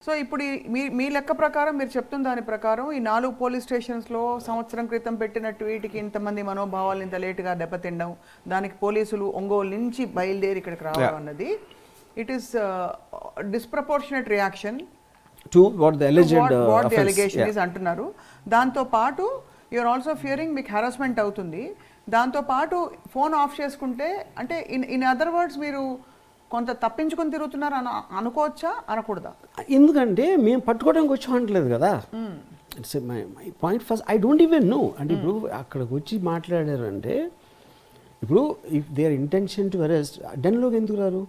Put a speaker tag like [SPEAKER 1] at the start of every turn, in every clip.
[SPEAKER 1] So ఇప్పుడు మీ లెక్క ప్రకారం మీరు చెప్తున్న దాని ప్రకారం ఈ 4 పోలీస్ స్టేషన్స్లో సంవత్సరం క్రితం పెట్టిన ట్వీట్కి ఇంతమంది మనోభావాలు ఇంత లేటుగా దెబ్బతిండడం, దానికి పోలీసులు ఒంగోలు నుంచి బయలుదేరి ఇక్కడికి రావడం అన్నది it is disproportionate reaction
[SPEAKER 2] to what the
[SPEAKER 1] allegation is అంటున్నారు. దాంతో పాటు యూఆర్ ఆల్సో ఫియరింగ్ మీకు హెరాస్మెంట్ అవుతుంది. దాంతో పాటు ఫోన్ ఆఫ్ చేసుకుంటే అంటే ఇన్ అదర్ వర్డ్స్ మీరు కొంత తప్పించుకొని తిరుగుతున్నారు అనుకోవచ్చా అనకూడదా?
[SPEAKER 2] ఎందుకంటే మేము పట్టుకోవడానికి వచ్చి అనట్లేదు కదా. It's my point first I don't even know. అంటే ఇప్పుడు అక్కడికి వచ్చి మాట్లాడారు అంటే ఇప్పుడు if their intention to arrest డెన్లోకి ఎందుకు రారు?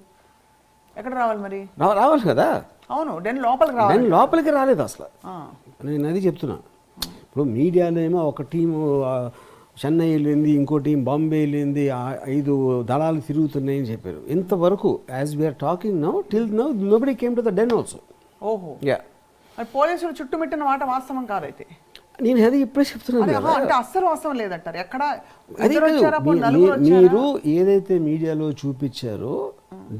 [SPEAKER 1] ఎక్కడ రావాలి మరి?
[SPEAKER 2] రావాలి కదా.
[SPEAKER 1] అవును, డెన్ లోపలికి రావాలి.
[SPEAKER 2] డెన్ లోపలికి రాలేదు అసలు. నేను అది చెప్తున్నాను. ఇప్పుడు మీడియాలో ఏమో ఒక టీము చెన్నై వెళ్ళింది, ఇంకో టీం బాంబే వెళ్ళింది, 5 దళాలు తిరుగుతున్నాయని చెప్పారు. ఇంతవరకు as we're talking now till now nobody came to the den also.
[SPEAKER 1] ఓహో, పోలీసులు చుట్టుముట్టిన మాట వాస్తవం కాదైతే.
[SPEAKER 2] నేను అది ఇప్పుడే చెప్తున్నాను.
[SPEAKER 1] అంటే అస్సలు వాస్తవం లేదంటారు. ఎక్కడ
[SPEAKER 2] మీరు ఏదైతే మీడియాలో చూపించారో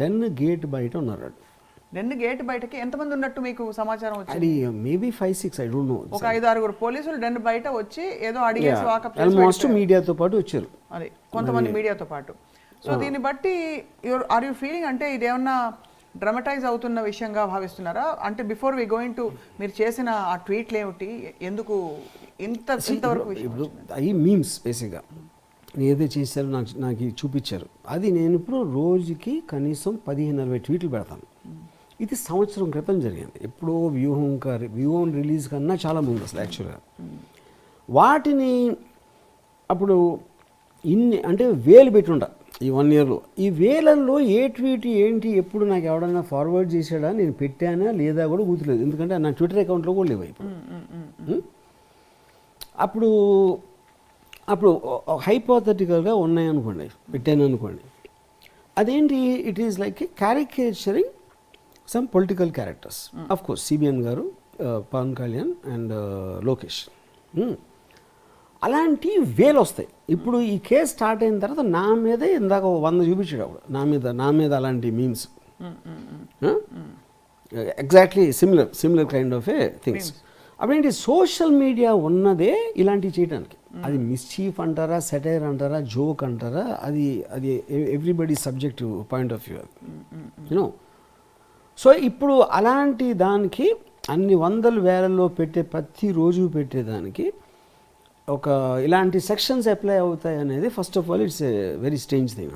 [SPEAKER 2] డెన్ గేట్ బయట ఉన్నారు.
[SPEAKER 1] డెన్ గేట్ బయటకి ఎంతమంది ఉన్నట్టు మీకు సమాచారం వచ్చింది?
[SPEAKER 2] Maybe 5-6 I don't know.
[SPEAKER 1] ఒక 5-6 పోలీసులు డెన్ బయట వచ్చి ఏదో అడిగేసి వాకప్ చేసి
[SPEAKER 2] ఆల్మోస్ట్ మీడియాతో పాటు వచ్చారు.
[SPEAKER 1] అది కొంతమంది మీడియాతో పాటు. సో దీన్ని బట్టి ఆర్ యూ ఫీలింగ్ అంటే ఇదేమన్నా డ్రామటైజ్ అవుతున్న విషయంగా భావిస్తున్నారా? అంటే బిఫోర్ వి గోయింగ్ టు మీరు చేసిన ఆ ట్వీట్లు ఏమిటి, ఎందుకు ఇంతవరకు?
[SPEAKER 2] ఇప్పుడు అవి మీమ్స్ బేసిక్గా ఏదో చేశారో నాకు చూపించారు. అది నేను ఇప్పుడు రోజుకి కనీసం 15-20 ట్వీట్లు పెడతాను. ఇది సంవత్సరం క్రితం జరిగింది. ఎప్పుడో వ్యూహం రిలీజ్ కన్నా చాలా ముందు అసలు యాక్చువల్గా. వాటిని అప్పుడు ఇన్ని అంటే వేలు పెట్టుండ ఈ 1 ఇయర్లో. ఈ వేలల్లో ఏ ట్వీట్ ఏంటి ఎప్పుడు నాకు ఎవడన్నా ఫార్వర్డ్ చేశాడా, నేను పెట్టానా లేదా కూడా గుర్తులేదు. ఎందుకంటే నా ట్విట్టర్ అకౌంట్లో కూడా లేవు ఇప్పుడు. అప్పుడు హైపోథెటికల్గా ఉన్నాయనుకోండి, పెట్టాను అనుకోండి, అదేంటి it is like a caricaturing some political characters. Of course CBN garu, Pawan Kalyan and Lokesh, అలాంటి వేలు వస్తాయి. ఇప్పుడు ఈ కేసు స్టార్ట్ అయిన తర్వాత నా మీదే ఇందాక 100 చూపించాడు అప్పుడు నా మీద అలాంటి memes, exactly similar kind of a things. అప్పుడేంటి సోషల్ మీడియా ఉన్నదే ఇలాంటివి చేయడానికి. అది మిస్చీఫ్ అంటారా, సెటైర్ అంటారా, జోక్ అంటారా, అది everybody subjective point of view, you know. So ఇప్పుడు అలాంటి దానికి అన్ని వందల వేలల్లో పెట్టే ప్రతిరోజు పెట్టేదానికి ఇలాంటి సెక్షన్స్ అప్లై అవుతాయి అనేది first of all it's a very strange thing.